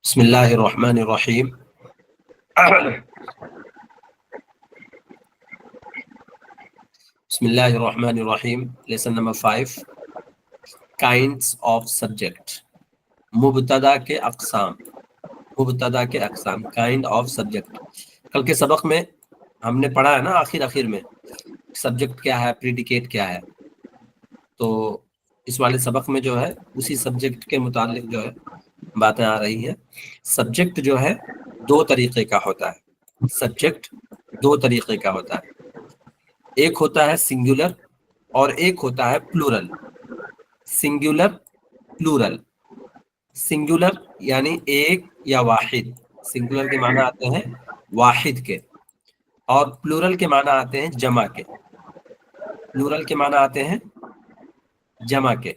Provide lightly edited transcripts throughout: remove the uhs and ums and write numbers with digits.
بسم اللہ الرحمن الرحیم. بسم اللہ الرحمن الرحیم. Lesson number 5. Kinds of subject. مبتدا کے اقسام. مبتدا کے اقسام کائنڈ آف سبجیکٹ. کل کے سبق میں ہم نے پڑھا ہے نا آخر میں سبجیکٹ کیا ہے، پریڈیکیٹ کیا ہے. تو اس والے سبق میں جو ہے اسی سبجیکٹ کے متعلق جو ہے باتیں آ رہی ہیں. سبجیکٹ جو ہے دو طریقے کا ہوتا ہے. سبجیکٹ دو طریقے کا ہوتا ہے. ایک ہوتا ہے سنگولر اور ایک ہوتا ہے پلورل. Singular plural. سنگولر یعنی ایک یا واحد. سنگولر کے معنی آتے ہیں واحد کے، اور پلورل کے معنی آتے ہیں جمع کے. پلورل کے معنی آتے ہیں جمع کے.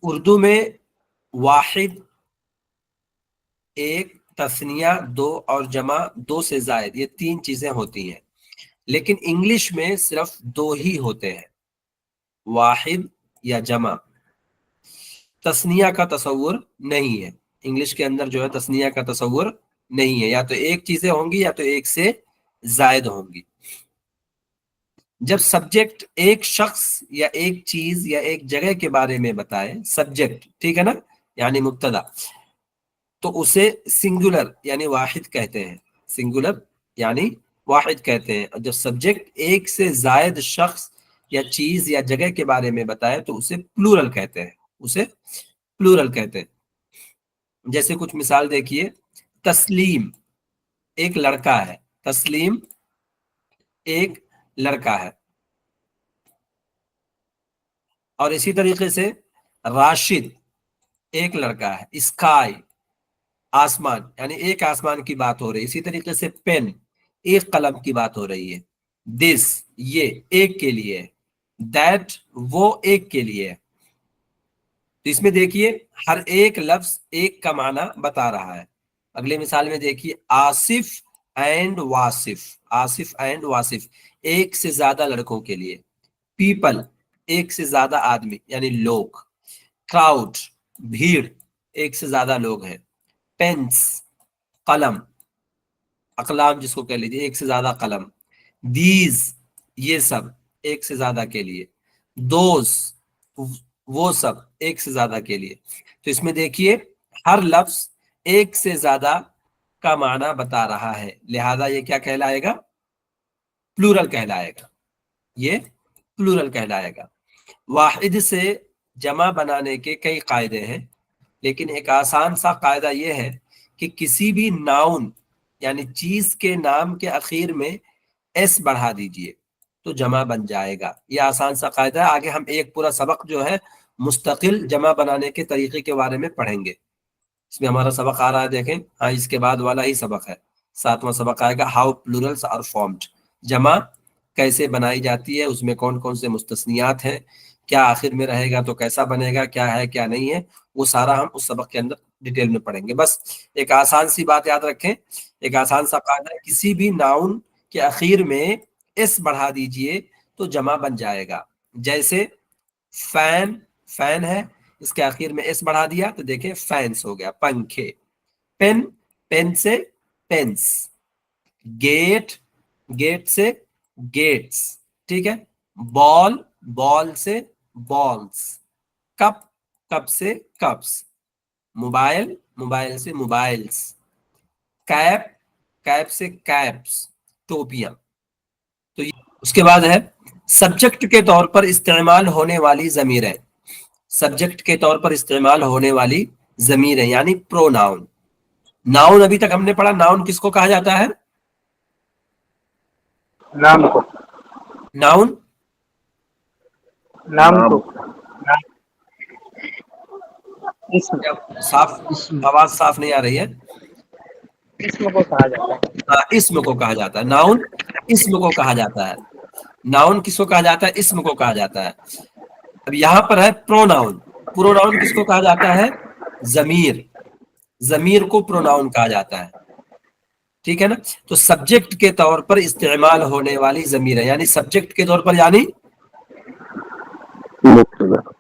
اردو میں واحد ایک، تثنیہ دو اور جمع دو سے زائد، یہ تین چیزیں ہوتی ہیں. لیکن انگلش میں صرف دو ہی ہوتے ہیں، واحد یا جمع. تثنیہ کا تصور نہیں ہے انگلش کے اندر، جو ہے تثنیہ کا تصور نہیں ہے. یا تو ایک چیزیں ہوں گی یا تو ایک سے زائد ہوں گی. جب سبجیکٹ ایک شخص یا ایک چیز یا ایک جگہ کے بارے میں بتائے، سبجیکٹ ٹھیک ہے نا، یعنی مبتدا، تو اسے سنگولر یعنی واحد کہتے ہیں. سنگولر یعنی واحد کہتے ہیں. اور جب سبجیکٹ ایک سے زائد شخص یا چیز یا جگہ کے بارے میں بتائے تو اسے پلورل کہتے ہیں. اسے پلورل کہتے ہیں. جیسے کچھ مثال دیکھیے. تسلیم ایک لڑکا ہے. تسلیم ایک لڑکا ہے. اور اسی طریقے سے راشد ایک لڑکا ہے. اسکائی آسمان، یعنی ایک آسمان کی بات ہو رہی ہے. اسی طریقے سے پین ایک قلم کی بات ہو رہی ہے. دس یہ ایک کے لیے. دیٹ وہ ایک کے لیے. تو اس میں دیکھیے ہر ایک لفظ ایک کا معنی بتا رہا ہے. اگلے مثال میں دیکھیے آصف اینڈ واصف. آصف اینڈ واصف ایک سے زیادہ لڑکوں کے لیے. پیپل ایک سے زیادہ آدمی یعنی لوگ. کراؤڈ بھیڑ، ایک سے زیادہ لوگ ہیں. پینس قلم، اقلام جس کو کہہ لیجیے، ایک سے زیادہ قلم. دیز یہ سب ایک سے زیادہ کے لیے. دوز وہ سب ایک سے زیادہ کے لیے. تو اس میں دیکھیے ہر لفظ ایک سے زیادہ کا معنی بتا رہا ہے، لہذا یہ کیا کہلائے گا؟ پلورل کہلائے گا. یہ پلورل کہلائے گا. واحد سے جمع بنانے کے کئی قاعدے ہیں، لیکن ایک آسان سا قاعدہ یہ ہے کہ کسی بھی ناؤن یعنی چیز کے نام کے اخیر میں ایس بڑھا دیجئے تو جمع بن جائے گا. یہ آسان سا قاعدہ ہے. آگے ہم ایک پورا سبق جو ہے مستقل جمع بنانے کے طریقے کے بارے میں پڑھیں گے. اس میں ہمارا سبق آ رہا ہے، دیکھیں ہاں اس کے بعد والا ہی سبق ہے. 7واں سبق آئے گا ہاؤ پلورلز آر فارمڈ. جمع کیسے بنائی جاتی ہے، اس میں کون کون سے مستثنیات ہیں، کیا آخر میں رہے گا تو کیسا بنے گا، کیا ہے کیا نہیں ہے، وہ سارا ہم اس سبق کے اندر ڈیٹیل میں پڑھیں گے. بس ایک آسان سی بات یاد رکھیں، ایک آسان سا قاعدہ ہے، کسی بھی ناؤن کے اخیر میں ایس بڑھا دیجئے تو جمع بن جائے گا. جیسے فین، فین ہے، اس کے آخر میں ایس بڑھا دیا تو دیکھیں فینس ہو گیا، پنکھے. پین، پین سے پینس. گیٹ، گیٹ سے گیٹس، ٹھیک ہے. بال، بال سے بالز. کپ، کپ سے کپس. موبائل، موبائل سے موبائلز. کیپ، کیپ سے کیپس، ٹوپیاں. تو اس کے بعد ہے سبجیکٹ کے طور پر استعمال ہونے والی ضمیریں. سبجیکٹ کے طور پر استعمال ہونے والی ضمیریں یعنی پروناؤن. ناؤن ابھی تک ہم نے پڑھا، ناؤن کس کو کہا جاتا ہے؟ نام کو. ناؤن نام کو. اسم. صاف، آواز صاف نہیں آ رہی ہے. اسم کو کہا جاتا ہے. اسم کو کہا جاتا ہے. ناؤن اسم کو کہا جاتا ہے. ناؤن کس کو کہا جاتا ہے؟ اسم کو کہا جاتا ہے. اب یہاں پر ہے پروناؤن. پروناؤن کس کو کہا جاتا ہے؟ ضمیر. ضمیر کو پروناؤن کہا جاتا ہے، ٹھیک ہے نا. تو سبجیکٹ کے طور پر استعمال ہونے والی ضمیریں یعنی سبجیکٹ کے طور پر یعنی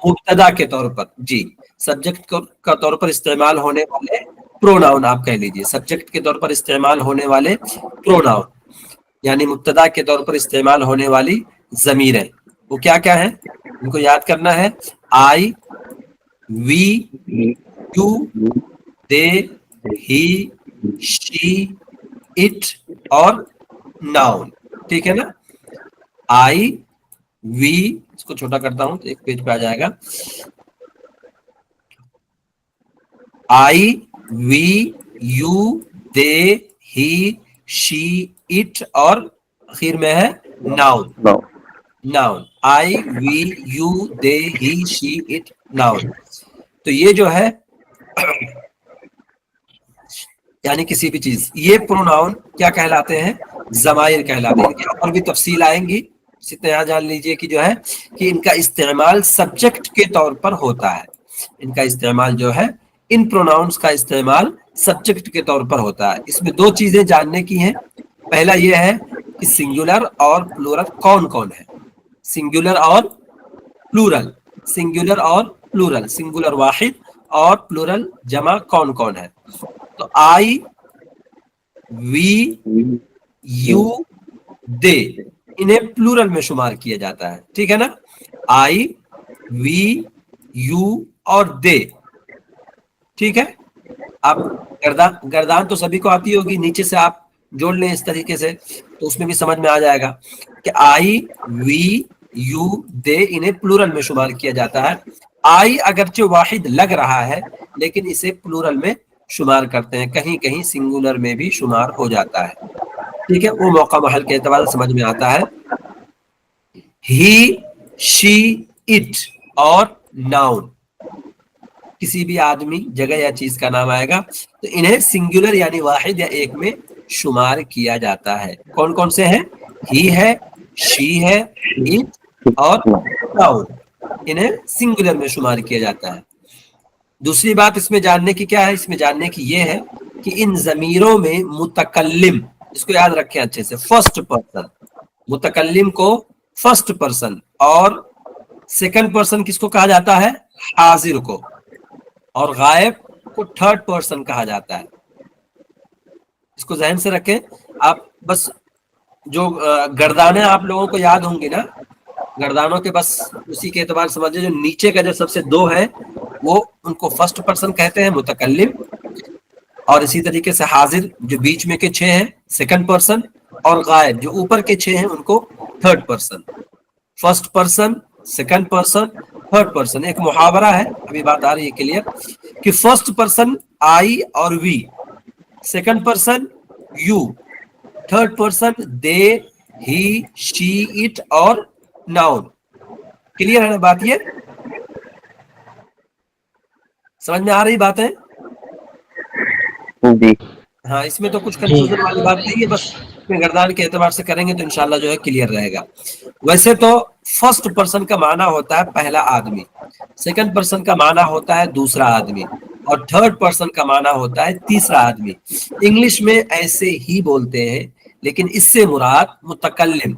मुब्तदा के तौर पर, जी, सब्जेक्ट का तौर पर इस्तेमाल होने वाले प्रोनाउन आप कह लीजिए, सब्जेक्ट के तौर पर इस्तेमाल होने वाले प्रोनाउन, यानी मुब्तदा के तौर पर इस्तेमाल होने वाली ज़मीरें, वो क्या क्या है, इनको याद करना है। I, we, you, they, he, she, it और नाउन, ठीक है ना। आई, वी, इसको छोटा करता हूं तो एक पेज पे आ जाएगा। I, we, you, they, he, she, it और आखिर में है noun. Noun, I, we, you, they, he, she, it, noun. तो ये जो है यानी किसी भी चीज, ये प्रोनाउन क्या कहलाते हैं, ज़माइर कहलाते हैं। इनकी और भी तफसील आएंगी, इतना यहाँ जान लीजिए कि जो है कि इनका इस्तेमाल सब्जेक्ट के तौर पर होता है। इनका इस्तेमाल जो है, इन प्रोनाउंस का इस्तेमाल सब्जेक्ट के तौर पर होता है। इसमें दो चीजें जानने की हैं। पहला यह है कि सिंगुलर और प्लूरल कौन कौन है, सिंगुलर और प्लूरल, सिंगुलर और प्लूरल, सिंगुलर वाहिद और प्लूरल जमा कौन कौन है। तो आई, वी, यू, दे, इन्हें प्लूरल में शुमार किया जाता है, ठीक है ना। आई, वी, यू और दे, ठीक है। आप गर्दान तो सभी को आती होगी, नीचे से आप जोड़ लें इस तरीके से तो उसमें भी समझ में आ जाएगा कि आई, वी, यू, दे इन्हें प्लूरल में शुमार किया जाता है। आई अगरचे वाहिद लग रहा है लेकिन इसे प्लूरल में शुमार करते हैं, कहीं कहीं सिंगुलर में भी शुमार हो जाता है, ठीक है। वो मौका महल के एतबार से समझ में आता है। ही, शी, इट और नाउन, किसी भी आदमी, जगह या चीज का नाम आएगा तो इन्हें सिंगुलर यानी वाहिद या एक में शुमार किया जाता है। कौन कौन से हैं, ही है, शी है, इट और नाउन, इन्हें सिंगुलर में शुमार किया जाता है। दूसरी बात इसमें जानने की क्या है, इसमें जानने की ये है कि इन ज़मीरों में मुतकल्लिम, इसको याद रखें अच्छे से, फर्स्ट पर्सन, मुतकल्लिम को फर्स्ट पर्सन और सेकंड पर्सन किसको कहा जाता है, हाजिर को, और गायब को थर्ड पर्सन कहा जाता है। इसको ज़हन से रखें आप। बस जो गर्दाने आप लोगों को याद होंगी ना, गर्दानों के बस उसी के एतबार समझिए, जो नीचे का जो सबसे दो है वो उनको फर्स्ट पर्सन कहते हैं, मुतकल्लिम, और इसी तरीके से हाजिर जो बीच में के 6 हैं सेकंड पर्सन, और गायब जो ऊपर के 6 हैं उनको third person. First person, second person, third person. एक मुहावरा है, अभी बात आ रही है क्लियर, कि फर्स्ट पर्सन आई और we, second person you, third person they, he, she, it और नाउन। क्लियर है ना बात, ये समझ में आ रही बात है जी। हाँ, इसमें तो कुछ कंफ्यूजन वाली बात नहीं है, बस इसमें गर्दान के एतबार से करेंगे तो इंशाल्लाह जो है क्लियर रहेगा। वैसे तो फर्स्ट पर्सन का माना होता है पहला आदमी, सेकंड पर्सन का माना होता है दूसरा आदमी, और थर्ड पर्सन का माना होता है तीसरा आदमी। इंग्लिश में ऐसे ही बोलते हैं, लेकिन इससे मुराद मुतकल्लिम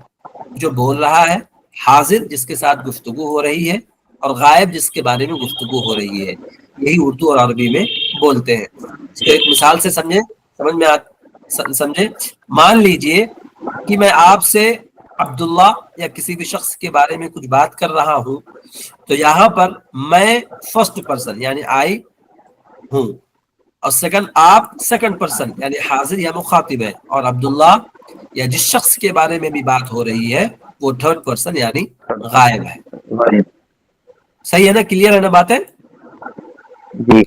जो बोल रहा है, हाजिर जिसके साथ गुफ्तगू हो रही है, और गायब जिसके बारे में गुफ्तगू हो रही है, यही उर्दू और अरबी में बोलते हैं। इसको एक मिसाल से समझे, समझ में समझे। मान लीजिए कि मैं आपसे अब्दुल्ला या किसी भी शख्स के बारे में कुछ बात कर रहा हूं, तो यहाँ पर मैं फर्स्ट पर्सन यानी आई हूं, और सेकंड आप सेकंड पर्सन यानी हाजिर या मुखातिब है, और अब्दुल्ला या जिस शख्स के बारे में भी बात हो रही है वो थर्ड पर्सन यानी गायब है। सही है ना, क्लियर है ना बातें जी।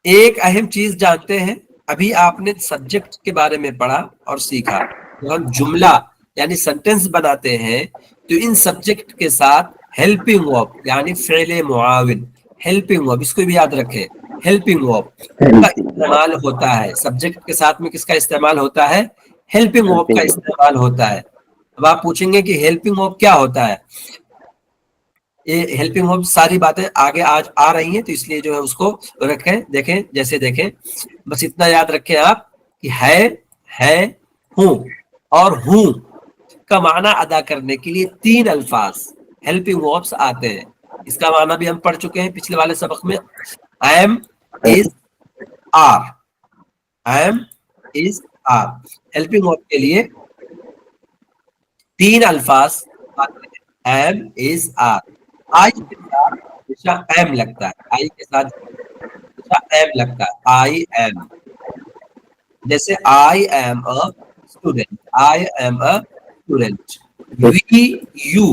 एक अहम चीज जानते हैं, अभी आपने सब्जेक्ट के बारे में पढ़ा और सीखा, तो हम जुमला यानी सेंटेंस बनाते हैं तो इन सब्जेक्ट के साथ हेल्पिंग वर्ब यानी फ़ेल मुआविन, हेल्पिंग वर्ब, इसको भी याद रखें, हेल्पिंग वर्ब का इस्तेमाल होता है। सब्जेक्ट के साथ में किसका इस्तेमाल होता है, हेल्पिंग वर्ब का इस्तेमाल होता है। अब आप पूछेंगे कि हेल्पिंग वर्ब क्या होता है, ये हेल्पिंग वर्ब सारी बातें आगे आज आ रही हैं, तो इसलिए जो है उसको रखें, देखें, जैसे देखें, बस इतना याद रखें आप कि है, हूं और हूं का माना अदा करने के लिए 3 अल्फाज हेल्पिंग वर्ब्स आते हैं। इसका माना भी हम पढ़ चुके हैं पिछले वाले सबक में। am is are, am is are। Helping verb के लिए 3 अल्फाज आते हैं, am is are। आई के साथ हमेशा am लगता है, आई के साथ हमेशा am लगता है, आई am। जैसे I am a student, I am a student। we you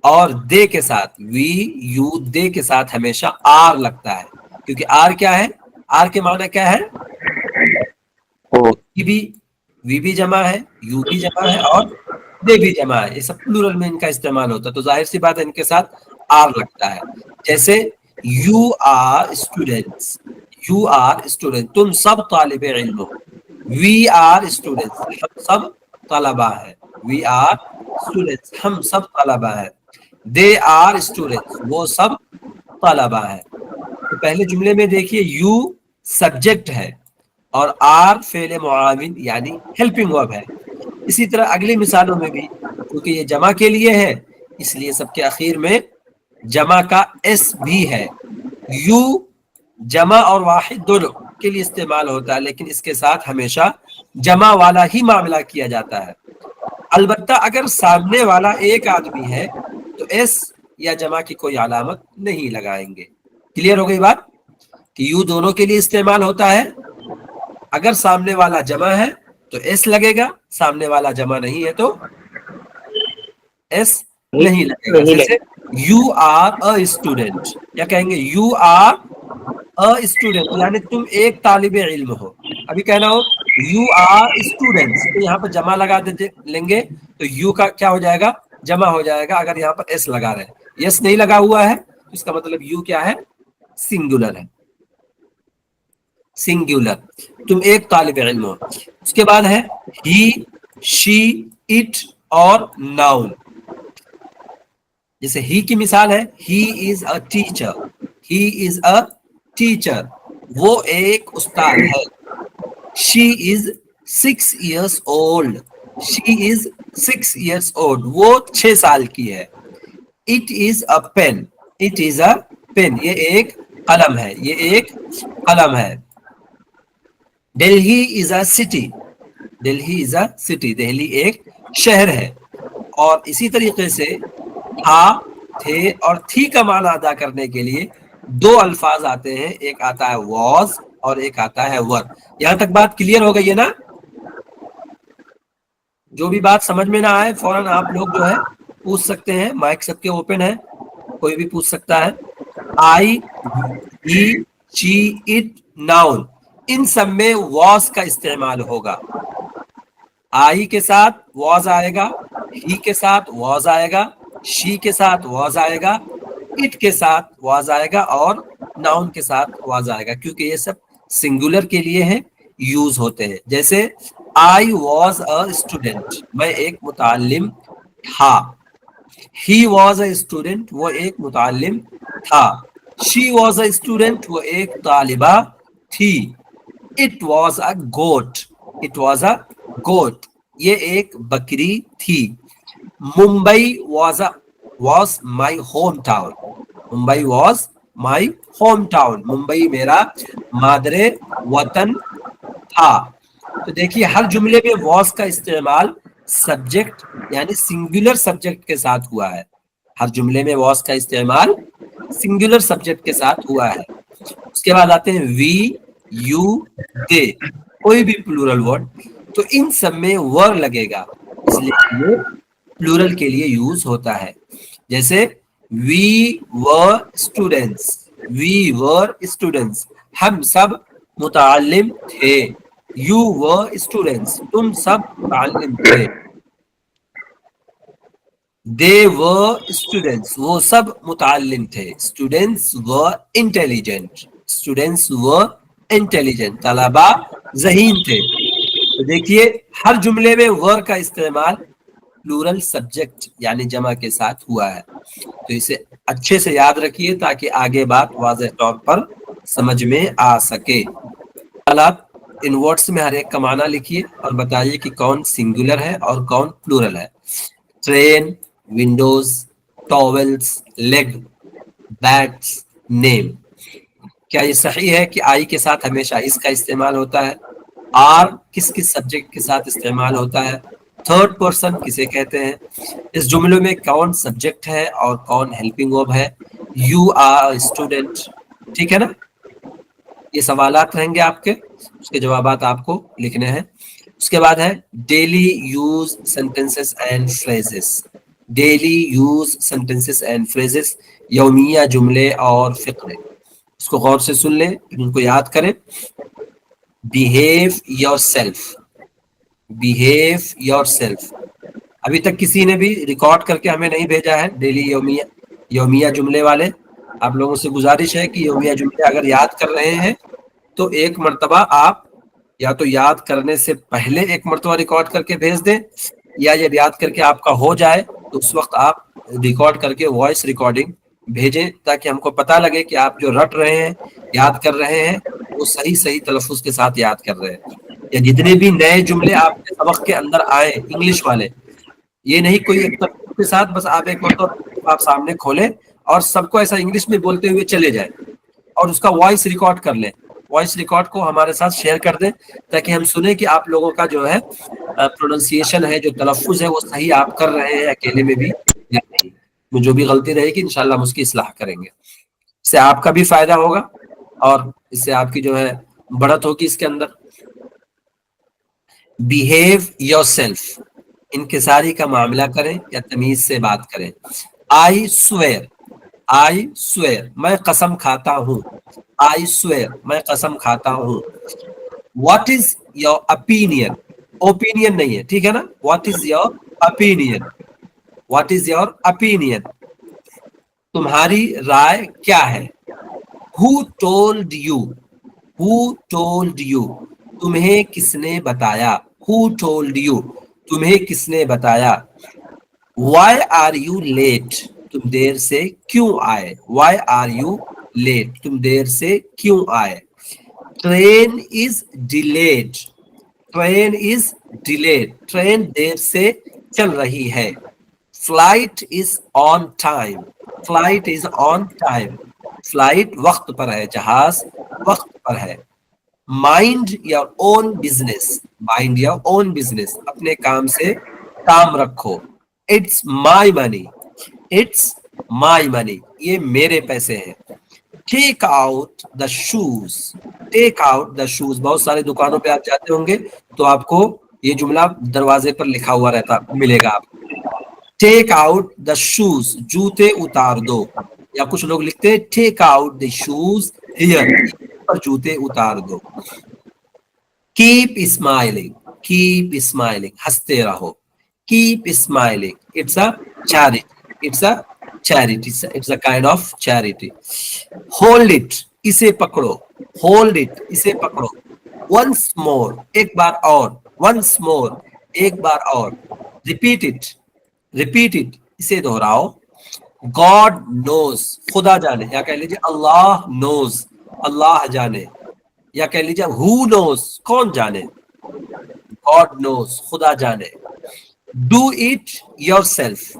और दे के साथ, we you दे के साथ हमेशा आर लगता है, क्योंकि आर क्या है, आर के माना क्या है, वी भी जमा है, यू भी जमा है और दे भी जमा है, ये सब प्लूरल में इनका इस्तेमाल होता है, तो जाहिर सी बात है इनके साथ आर लगता है। जैसे you are students, you are student, तुम सब तालिबे इल्म हो। वी आर स्टूडेंट्स, हम सब तलबा है, वी आर स्टूडेंट्स, हम सब तलबा है। दे आर स्टूडेंट्स, वो सब तलबा है। तो पहले जुमले में देखिए यू सब्जेक्ट है और आर फेल मुआविन यानी हेल्पिंग वर्ब है। इसी तरह अगली मिसालों में भी, क्योंकि ये जमा के लिए है इसलिए सबके आखिर में जमा का एस भी है। यू जमा और वाहिद दोनों के लिए इस्तेमाल होता है, लेकिन इसके साथ हमेशा जमा वाला ही मामला किया जाता है। अलबत्ता अगर सामने वाला एक आदमी है तो एस या जमा की कोई अलामत नहीं लगाएंगे। क्लियर हो गई बात कि यू दोनों के लिए इस्तेमाल होता है, अगर सामने वाला जमा है तो एस लगेगा, सामने वाला जमा नहीं है तो एस नहीं लगेगा। जैसे यू आर अ स्टूडेंट, या कहेंगे यू आर अ स्टूडेंट यानी तुम एक तालिबे इल्म हो। अभी कहना हो यू आर स्टूडेंट्स, तो यहाँ पर जमा लगा देते लेंगे तो यू का क्या हो जाएगा, जमा हो जाएगा। अगर यहाँ पर एस लगा रहे, एस नहीं लगा हुआ है तो इसका मतलब यू क्या है, सिंगुलर है, सिंगुलर, तुम एक तालिब इल्म हो। उसके बाद है ही, शी, इट और नाउन। जैसे ही की मिसाल है he is a teacher, he is a teacher, वो एक उस्ताद है। She is 6 years old, she is 6 years old, वो 6 साल की है। It is a pen, it is a pen, ये एक कलम है, ये एक कलम है। Delhi is a city, Delhi is a city, Delhi एक शहर है। और इसी तरीके से था, थे और थी का माना अदा करने के लिए 2 अल्फाज आते हैं, एक आता है वॉज और एक आता है वर। यहां तक बात क्लियर हो गई है ना? जो भी बात समझ में ना आए फौरन आप लोग जो है पूछ सकते हैं, माइक सबके ओपन है, कोई भी पूछ सकता है। आई, ही, शी, इट, नाउन, इन सब में वॉज का इस्तेमाल होगा। आई के साथ वॉज आएगा, ही के साथ वॉज आएगा, शी के साथ वॉज आएगा, इट के साथ वॉज आएगा और नाउन के साथ वॉज आएगा, क्योंकि ये सब सिंगुलर के लिए है, यूज होते हैं। जैसे आई वॉज अ स्टूडेंट, मैं एक मुतालिम था। ही वॉज अ स्टूडेंट, वो एक मुतालिम था। शी वॉज अ स्टूडेंट, वो एक तालिबा थी। It was a goat, it was a goat, ये एक बकरी थी। Mumbai was my home town, Mumbai was my home town, Mumbai मेरा मादरे वतन था। तो देखिए हर जुमले में वॉज का इस्तेमाल सब्जेक्ट यानी सिंगुलर सब्जेक्ट के साथ हुआ है, हर जुमले में वॉज का इस्तेमाल सिंगुलर सब्जेक्ट के साथ हुआ है। उसके बाद आते हैं वी, यू, दे, कोई भी प्लूरल वर्ड, तो इन सब में वर लगेगा, इसलिए ये प्लूरल के लिए यूज होता है। जैसे we were students, we were students, हम सब मुतालिम थे। यू वर स्टूडेंट्स, तुम सब मुतालिम थे। दे वर स्टूडेंट्स, वो सब मुतालिम थे। Students were intelligent, students were intelligent, तलबा ज़हीन थे। तो देखिए हर जुमले में वर का इस्तेमाल प्लूरल सब्जेक्ट यानी जमा के साथ हुआ है, तो इसे अच्छे से याद रखिए ताकि आगे बात वाज़ेह तौर पर समझ में आ सके। आप इन वर्ड्स में हर एक का माना लिखिए और बताइए कि कौन सिंगुलर है और कौन प्लूरल है। Train, Windows, towels, leg, bats name. क्या ये सही है कि आई के साथ हमेशा इस का इस्तेमाल होता है? आर किस किस सब्जेक्ट के साथ इस्तेमाल होता है? थर्ड पर्सन किसे कहते हैं? इस जुमले में कौन सब्जेक्ट है और कौन हेल्पिंग वर्ब है? You are student. ठीक है ना? ये सवालात रहेंगे आपके, उसके जवाबात आपको लिखने हैं। उसके बाद है daily use sentences and phrases. Daily use sentences and phrases, यौमिया जुमले और फिक्रे। इसको गौर से सुन लें, इनको याद करें। Behave your self, behave your self. अभी तक किसी ने भी रिकॉर्ड करके हमें नहीं भेजा है डेली यौमिया जुमले वाले। आप लोगों से गुजारिश है कि यौमिया जुमले अगर याद कर रहे हैं तो एक मर्तबा आप या तो याद करने से पहले एक मर्तबा रिकॉर्ड करके भेज दें, या जब याद करके आपका हो जाए तो उस वक्त आप रिकॉर्ड करके वॉइस रिकॉर्डिंग भेजें, ताकि हमको पता लगे कि आप जो रट रहे हैं, याद कर रहे हैं, वो सही सही तलफ़ुज़ के साथ याद कर रहे हैं। या जितने भी नए जुमले आपके सबक के अंदर आए इंग्लिश वाले, ये नहीं कोई एक तलफ़ुज़ के साथ बस आप एक मर्तबा आप सामने खोलें और सबको ऐसा इंग्लिश में बोलते हुए चले जाए और उसका वॉइस रिकॉर्ड कर लें। वॉइस रिकॉर्ड को हमारे साथ शेयर कर दें ताकि हम सुने कि आप लोगों का जो है प्रोनाउंसिएशन है, जो तलफ़ुज़ है, वो सही आप कर रहे हैं अकेले में भी या नहीं। जो भी गलती रहेगी इंशाल्लाह हम उसकी इस्लाह करेंगे। इससे आपका भी फायदा होगा और इससे आपकी जो है बढ़त होगी इसके अंदर। बिहेव योरसेल्फ, इनकिसारी का मामला करें या तमीज से बात करें। आई स्वेयर, आई स्वेयर, मैं कसम खाता हूँ। आई स्वेयर, मैं कसम खाता हूँ। What is your opinion, opinion नहीं है, ठीक है ना? What is your opinion, what is your opinion, तुम्हारी राय क्या है? Who told you, who told you, तुम्हें किसने बताया? हु टोल्ड यू, तुम्हें किसने बताया? वाई आर यू लेट, तुम देर से क्यों आए? वाई आर यू लेट, तुम देर से क्यों आए? Train is delayed, train is delayed, train देर से चल रही है। Flight is on time, flight is on time, flight वक्त पर है, जहाज वक्त पर है। Mind your own business, mind your own business, अपने काम से काम रखो। It's my money, it's my money, ये मेरे पैसे हैं। Take out the shoes, take out the shoes, बहुत सारे दुकानों पे आप जाते होंगे तो आपको ये जुमला दरवाजे पर लिखा हुआ रहता मिलेगा आपको। टेक आउट द शूज, जूते उतार दो, या कुछ लोग लिखते हैं take out the shoes here, पर जूते उतार दो। कीप स्माइलिंग, कीप स्माइलिंग, हंसते रहो। Keep smiling, it's a charity, it's a charity, it's a kind of charity. Hold it, इसे पकड़ो। होल्ड इट, इसे पकड़ो। वंस मोर, एक बार और। वंस मोर, एक बार और। रिपीट इट, रिपीट इट, इसे दोहराओ। गॉड नोज, खुदा जाने, या कह लीजिए अल्लाह नोज, अल्लाह जाने, या कह लीजिए हु नोज, कौन जाने। गॉड नोज, खुदा जाने। Do it yourself,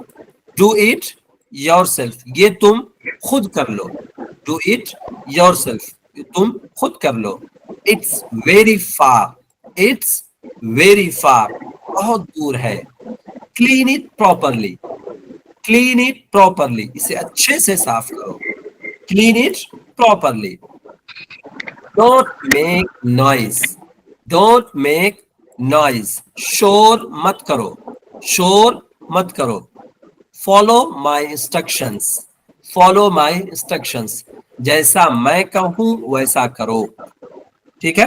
do it yourself, ये तुम खुद कर लो। डू इट योरसेल्फ, तुम खुद कर लो। It's very far, it's very far, बहुत दूर है। Clean it properly, clean it properly, इसे अच्छे से साफ करो। Clean it properly. Don't make noise, don't make noise, शोर मत करो, शोर मत करो। Follow my instructions, follow my instructions, जैसा मैं कहूं वैसा करो। ठीक है?